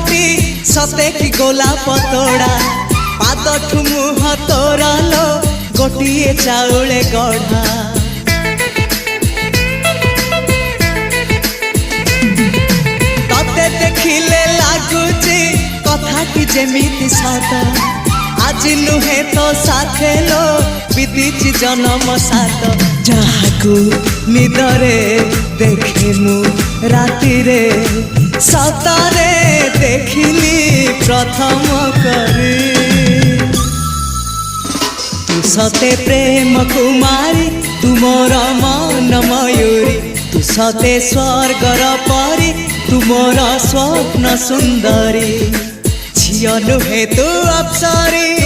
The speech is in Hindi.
मुहटी सते कि गोलाप तोड़ा पादठु मुह तोरा लो गोटिए चाउले गढ़ा तते देखिले लागुची कथाटी जेमिति सत आज नुहे तो साथे लो विदिची जन्म सात जहाकू निदरे देखे मु राति रे सतारे देखिली प्रथम करी तू सते प्रेम कुमारी तू मोर मन मयूरी तू सते स्वर्गर परी तू मोर स्वप्न सुंदरी झियो नुहे तू अप्सरी।